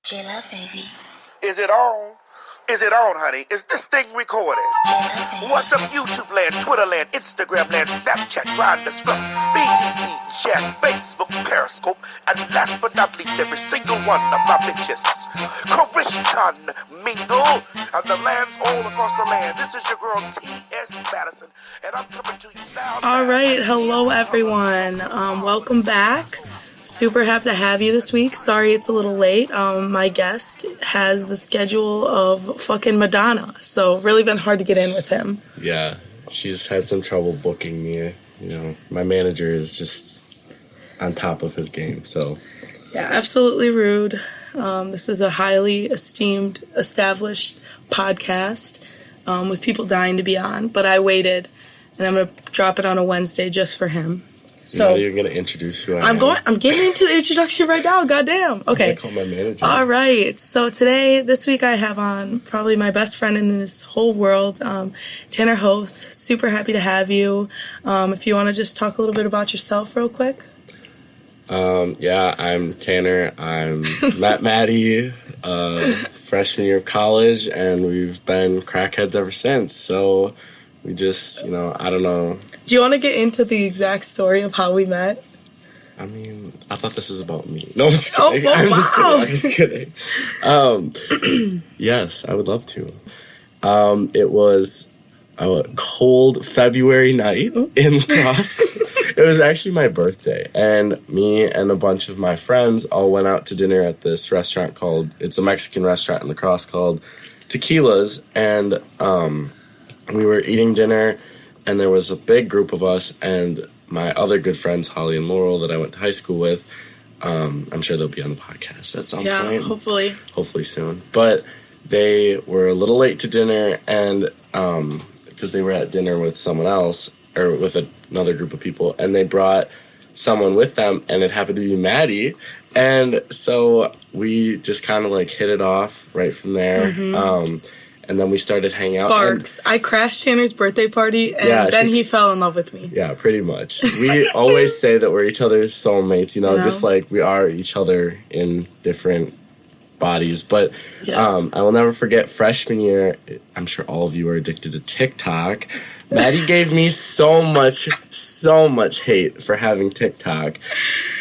J-Love, baby. Is it on? Is it on, honey? Is this thing recorded? What's up, YouTube land, Twitter land, Instagram land, Snapchat, Grindr, Scruff, BGC, Chat, Facebook, Periscope, and last but not least, every single one of my bitches. Christian Mingle, and the lands all across the land. This is your girl, T.S. Madison, and I'm coming to you now. All right, hello everyone. Welcome back. Super happy to have you this week. Sorry it's a little late. My guest has the schedule of fucking Madonna, so really been hard to get in with him. Yeah, she's had some trouble booking me. You know, my manager is just on top of his game, so. Yeah, absolutely rude. This is a highly esteemed, established podcast with people dying to be on, but I waited, and I'm going to drop it on a Wednesday just for him. So you're going to introduce who I am? I'm getting into the introduction right now. Goddamn. Okay. I call my manager. All right. So this week I have on probably my best friend in this whole world, Tanner Hoth. Super happy to have you. If you want to just talk a little bit about yourself real quick. Yeah, I'm Tanner. I'm Maddie, freshman year of college, and we've been crackheads ever since. So we just, I don't know. Do you want to get into the exact story of how we met? I mean, I thought this was about me. No, I'm just kidding. I'm just kidding. Yes, I would love to. It was a cold February night in La Crosse. It was actually my birthday, and me and a bunch of my friends all went out to dinner at this restaurant it's a Mexican restaurant in La Crosse called Tequila's, and we were eating dinner, and there was a big group of us, and my other good friends, Holly and Laurel, that I went to high school with. I'm sure they'll be on the podcast at some point. Yeah, hopefully. Hopefully soon. But they were a little late to dinner, and because they were at dinner with someone else, or with another group of people, and they brought someone with them, and it happened to be Maddie. And so we just kind of hit it off right from there. Mm-hmm. And then we started hanging out. Sparks. I crashed Tanner's birthday party, and then he fell in love with me. Yeah, pretty much. We always say that we're each other's soulmates, just like we are each other in different bodies. But yes. I will never forget freshman year. I'm sure all of you are addicted to TikTok. Maddie gave me so much hate for having TikTok.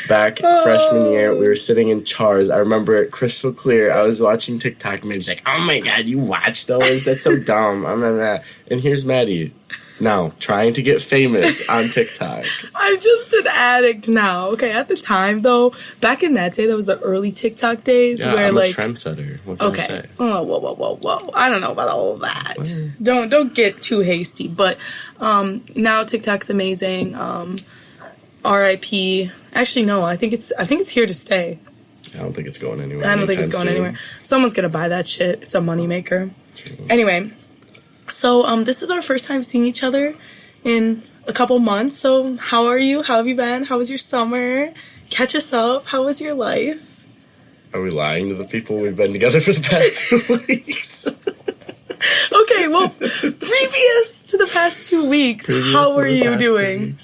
Back freshman year, we were sitting in Char's. I remember it crystal clear. I was watching TikTok, and Maddie's like, "Oh my god, you watch those? That's so dumb." I'm not that. And here's Maddie now trying to get famous on TikTok. I'm just an addict now. Okay, at the time though, back in that day, that was the early TikTok days where I'm a trendsetter. What can I say? Oh, whoa. I don't know about all of that. Don't get too hasty. But now TikTok's amazing. R.I.P. Actually, no. I think it's here to stay. I don't think it's going anywhere. I don't think it's going anywhere. Someone's gonna buy that shit. It's a moneymaker. True. Anyway, so this is our first time seeing each other in a couple months. So how are you? How have you been? How was your summer? Catch us up. How was your life? Are we lying to the people we've been together for the past 2 weeks? Okay, well, previous to the past 2 weeks, how were you doing?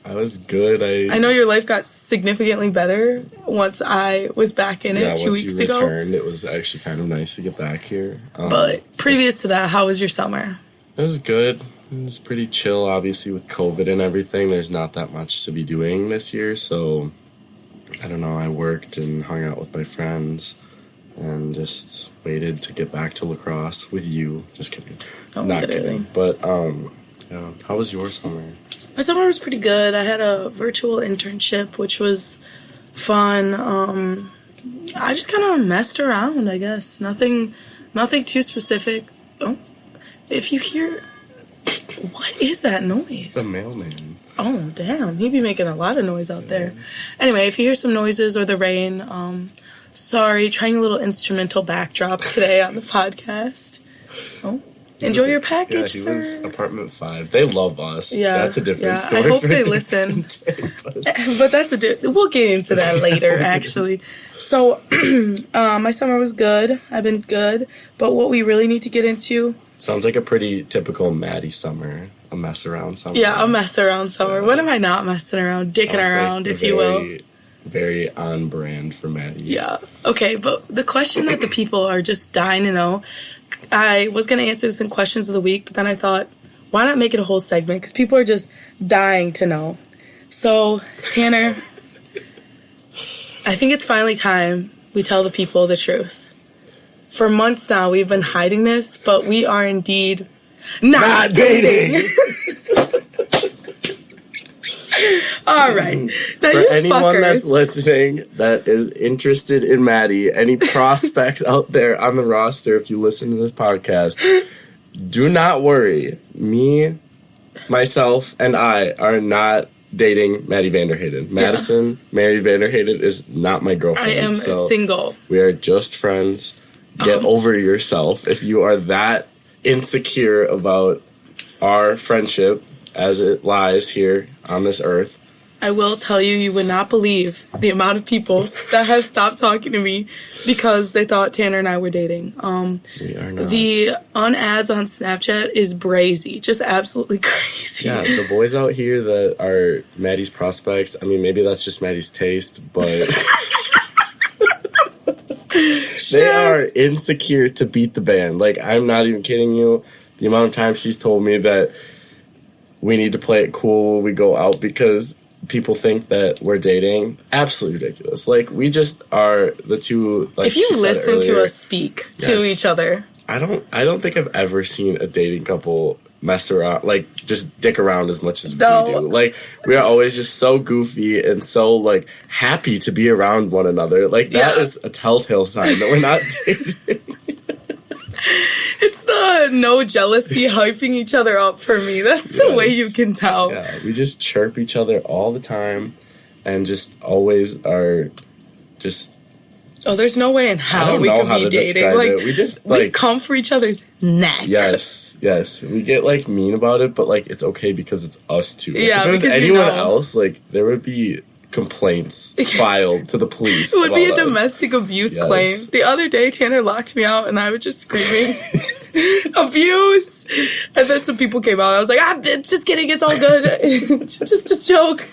I was good. I know your life got significantly better once I was back in it 2 weeks ago. Once you returned, it was actually kind of nice to get back here. But previous to that, how was your summer? It was good. It was pretty chill, obviously, with COVID and everything. There's not that much to be doing this year, so I don't know. I worked and hung out with my friends and just waited to get back to La Crosse with you. Just kidding. Not literally. Kidding. But, yeah. How was your summer? My summer was pretty good. I had a virtual internship, which was fun. I just kind of messed around, I guess. Nothing too specific. Oh, if you hear... What is that noise? It's the mailman. Oh, damn. He'd be making a lot of noise out there. Anyway, if you hear some noises or the rain, sorry. Trying a little instrumental backdrop today on the podcast. Oh. Enjoy your package, sir. He was apartment 5. They love us. Yeah, that's a different story. I hope they listen. But we'll get into that later, actually. So, my summer was good. I've been good. But what we really need to get into... Sounds like a pretty typical Maddie summer. A mess around summer. Yeah, a mess around summer. When am I not messing around? Dicking around, if you will. very on brand for Maddie. Yeah. Okay, but the question that the people are just dying to know, I was going to answer this in questions of the week, but then I thought, why not make it a whole segment? Because people are just dying to know. So, Tanner, I think it's finally time we tell the people the truth. For months now, we've been hiding this, but we are indeed not dating. All right. Now, for you anyone fuckers that's listening that is interested in Maddie, any prospects out there on the roster, if you listen to this podcast, do not worry. Me, myself, and I are not dating Maddie Vanderhayden. Madison, Mary Vanderhayden is not my girlfriend. I am single. We are just friends. Get over yourself. If you are that insecure about our friendship as it lies here on this earth, I will tell you, you would not believe the amount of people that have stopped talking to me because they thought Tanner and I were dating. We are not. The unads on Snapchat is brazy, just absolutely crazy. Yeah, the boys out here that are Maddie's prospects, I mean, maybe that's just Maddie's taste, but they are insecure to beat the band. Like, I'm not even kidding you. The amount of times she's told me that we need to play it cool when we go out because people think that we're dating. Absolutely ridiculous. Like, we just are the two, like, if you listen to us speak to each other, I don't think I've ever seen a dating couple mess around, like, just dick around as much as we do. Like, we are always just so goofy and so, like, happy to be around one another. Like, that is a telltale sign that we're not dating. It's the no jealousy hyping each other up for me. That's the way you can tell. Yeah, we just chirp each other all the time and just always are just... Oh, there's no way in hell we could be dating. Like, we just, we come for each other's neck. Yes. We get, like, mean about it, but, like, it's okay because it's us two. Like, yeah, if it was anyone else, like, there would be complaints filed to the police. It would be a domestic abuse claim. The other day, Tanner locked me out, and I was just screaming, abuse! And then some people came out. I was like, just kidding, it's all good. just a joke.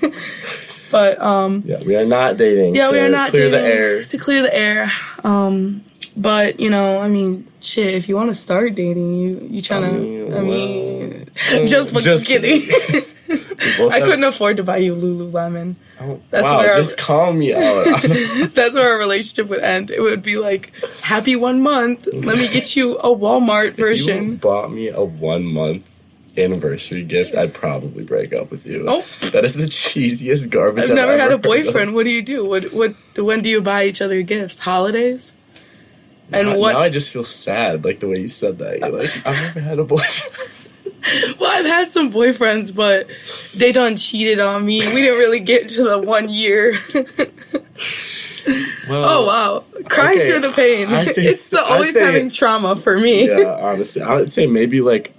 But, yeah, we are not dating. Yeah, we are not dating. To clear the air. But, you know, I mean, shit, if you want to start dating, you trying to... Just kidding. I couldn't afford to buy you Lululemon. Just call me out. That's where our relationship would end. It would be like, happy 1 month. Let me get you a Walmart version. If you bought me a 1 month anniversary gift, I'd probably break up with you. Oh. That is the cheesiest garbage I've never had a boyfriend. What do you do? When do you buy each other gifts? Holidays? And now I just feel sad, like the way you said that. You're like, I've never had a boyfriend. Well, I've had some boyfriends, but they done cheated on me. We didn't really get to the 1 year. Well, oh, wow. Crying through the pain. It's always having trauma for me. Yeah, honestly. I would say maybe, like,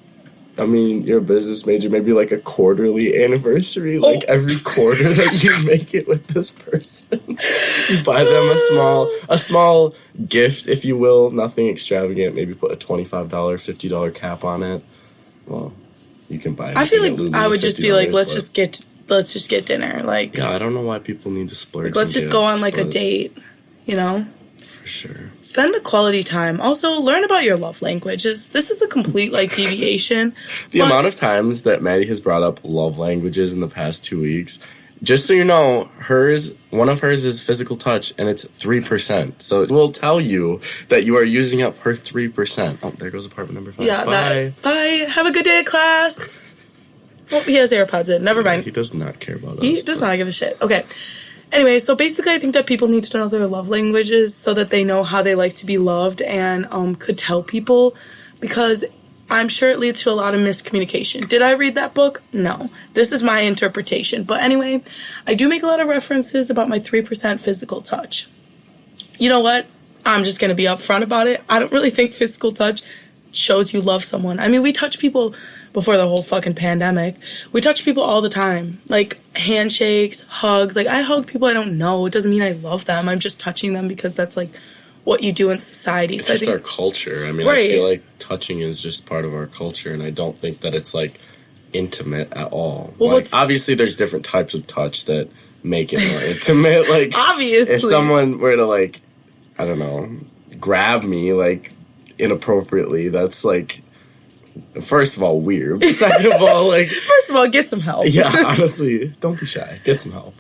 I mean, you're a business major, maybe like a quarterly anniversary, like every quarter that you make it with this person. You buy them a small gift, if you will, nothing extravagant, maybe put a $25, $50 cap on it. Well, you can buy it. I feel like I would just be like, let's just get dinner. Like, yeah, I don't know why people need to splurge. Like, let's just go on like a date, you know? For sure. Spend the quality time. Also, learn about your love languages. This is a complete, like, deviation. The amount of times that Maddie has brought up love languages in the past 2 weeks, just so you know, one of hers is physical touch, and it's 3%. So it will tell you that you are using up her 3%. Oh, there goes apartment number 5. Yeah, bye. Bye. Have a good day at class. Oh, he has AirPods in. Never mind. He does not care about us. He does not give a shit. Okay. Anyway, so basically I think that people need to know their love languages so that they know how they like to be loved and could tell people, because I'm sure it leads to a lot of miscommunication. Did I read that book? No. This is my interpretation. But anyway, I do make a lot of references about my 3% physical touch. You know what? I'm just going to be upfront about it. I don't really think physical touch shows you love someone. I mean, we touch people before the whole fucking pandemic. We touch people all the time. Like, handshakes, hugs. Like, I hug people I don't know. It doesn't mean I love them. I'm just touching them because that's, like, what you do in society. It's just our culture. I mean, I feel like touching is just part of our culture, and I don't think that it's, like, intimate at all. Well, like, obviously, there's different types of touch that make it more intimate. Like, obviously. If someone were to, like, I don't know, grab me, like, inappropriately, that's, like, first of all, weird. Second of all, like... First of all, get some help. Yeah, honestly, don't be shy. Get some help.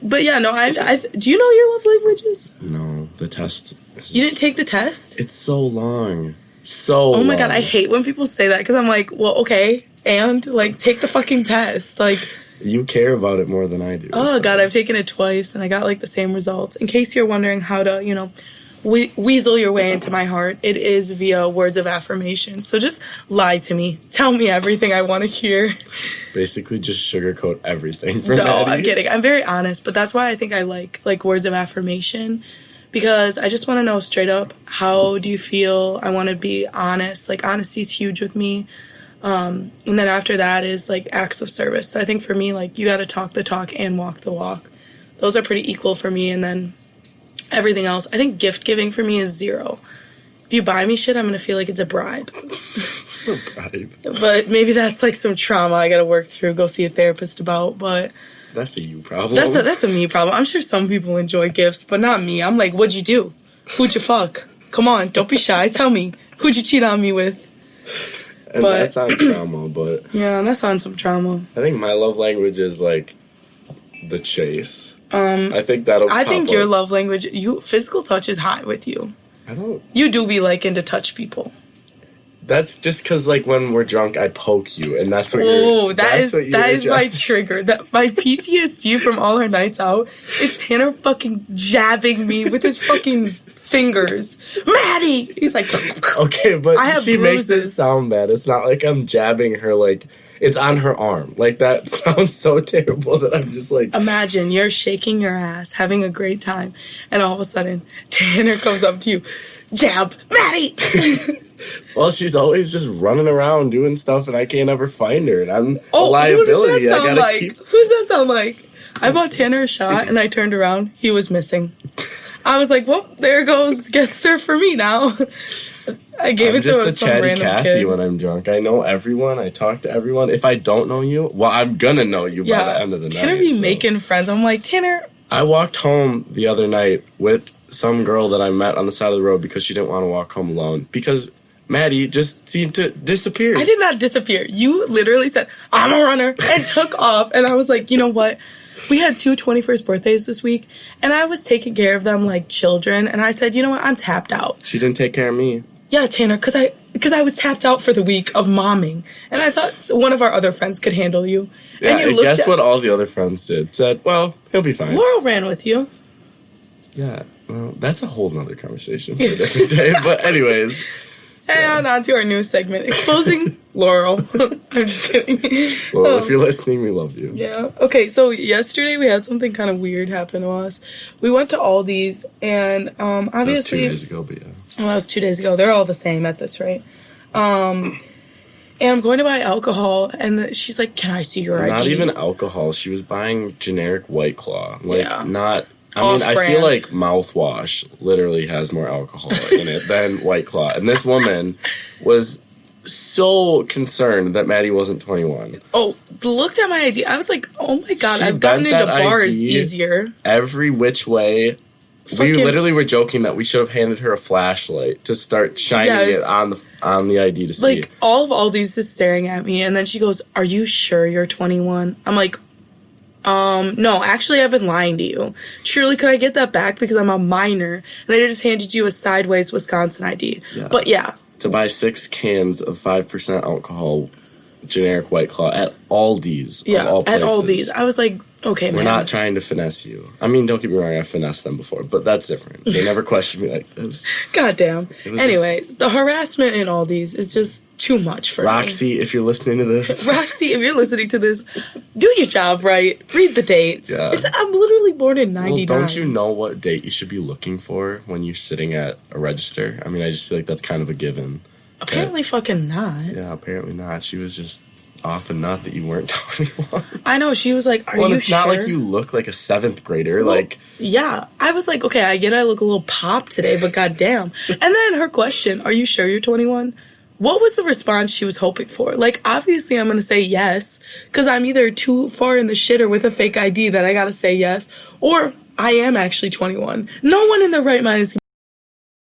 But yeah, no, I do you know your love languages? No, the test... You didn't take the test? It's so long. So Oh my long. God, I hate when people say that, because I'm like, well, okay, and, like, take the fucking test. Like... You care about it more than I do. Oh, so. God, I've taken it twice, and I got, like, the same results. In case you're wondering how to, you know... weasel your way into my heart. It is via words of affirmation. So just lie to me. Tell me everything I want to hear. Basically, just sugarcoat everything for No, Maddie. I'm kidding. I'm very honest, but that's why I think I like words of affirmation, because I just want to know straight up, how do you feel? I want to be honest. Like, honesty is huge with me. And then after that is, like, acts of service. So I think for me, like, you got to talk the talk and walk the walk. Those are pretty equal for me. And then everything else, I think gift giving for me is 0. If you buy me shit, I'm going to feel like it's a bribe. A bribe. But maybe that's like some trauma I got to work through, go see a therapist about. But that's a you problem. That's a me problem. I'm sure some people enjoy gifts, but not me. I'm like, what'd you do? Who'd you fuck? Come on, don't be shy. Tell me. Who'd you cheat on me with? And that's on trauma, but... Yeah, that's on some trauma. I think my love language is, like, the chase. I think that'll I think pop your up. love language, physical touch is high with you. I don't... You do be liking to touch people. That's just because, like, when we're drunk, I poke you, and that's what that is my trigger. That my PTSD from all our nights out is Tanner fucking jabbing me with his fucking fingers. Maddie! He's like... Okay, but she bruises. makes it sound bad. It's not like I'm jabbing her, like... It's on her arm. Like, that sounds so terrible that I'm just like... Imagine you're shaking your ass, having a great time, and all of a sudden, Tanner comes up to you. Jab! Maddie! Well, she's always just running around doing stuff, and I can't ever find her, and I'm a Who liability. does that sound like? Keep... Who does that sound like? I bought Tanner a shot, and I turned around. He was missing. I was like, well, there goes guest sir for me now. I gave it to some random kid. I'm just a chatty Cathy when I'm drunk. I know everyone. I talk to everyone. If I don't know you, well, I'm gonna know you by the end of the night. Tanner be making friends. I'm like, Tanner. I walked home the other night with some girl that I met on the side of the road because she didn't want to walk home alone. Because Maddie just seemed to disappear. I did not disappear. You literally said, I'm a runner, and took off. And I was like, you know what? We had 2 21st birthdays this week, and I was taking care of them like children. And I said, you know what? I'm tapped out. She didn't take care of me. Yeah, Tanner, because I was tapped out for the week of momming. And I thought one of our other friends could handle you. Yeah, and guess what all the other friends did? Said, well, he'll be fine. Laurel ran with you. Yeah, well, that's a whole nother conversation for a different day. But anyways... And on to our new segment, Exposing Laurel. I'm just kidding. Well, if you're listening, we love you. Yeah. Okay, so yesterday we had something kind of weird happen to us. We went to Aldi's, and obviously... That was 2 days ago, but yeah. Well, that was 2 days ago. They're all the same at this rate. And I'm going to buy alcohol, and she's like, can I see your ID? Not even alcohol. She was buying generic White Claw. Like, yeah. Not... I mean, I feel like mouthwash literally has more alcohol in it than White Claw. And this woman was so concerned that Maddie wasn't 21. Oh, looked at my ID. I was like, oh my God, I've gotten into bars easier. Every which way. We literally were joking that we should have handed her a flashlight to start shining it on the ID to see. Like, all of Aldi's is staring at me, and then she goes, are you sure you're 21? I'm like, no, actually, I've been lying to you. Truly, could I get that back because I'm a minor, and I just handed you a sideways Wisconsin ID. Yeah. But yeah. To buy 6 cans of 5% alcohol, generic White Claw at Aldi's. Yeah, of all places. at Aldi's. I was like, okay, We're not trying to finesse you. I mean, don't get me wrong, I've finessed them before, but that's different. They never questioned me like this. Goddamn. Anyway, the harassment in Aldi's is just too much for Roxy, me. if you're listening to this. Roxy, if you're listening to this, do your job right. Read the dates. Yeah. I'm literally born in 99. Well, don't you know what date you should be looking for when you're sitting at a register? I mean, I just feel like that's kind of a given. Apparently fucking not. Yeah, apparently not. She was just off and not that you weren't 21. I know. She was like, are you sure? Well, it's not like you look like a 7th grader. Well, like, yeah. I was like, okay, I get I look a little pop today, but goddamn. And then her question, are you sure you're 21? what was the response she was hoping for? Like, obviously I'm going to say yes, because I'm either too far in the shitter with a fake ID that I got to say yes, or I am actually 21. No one in their right mind is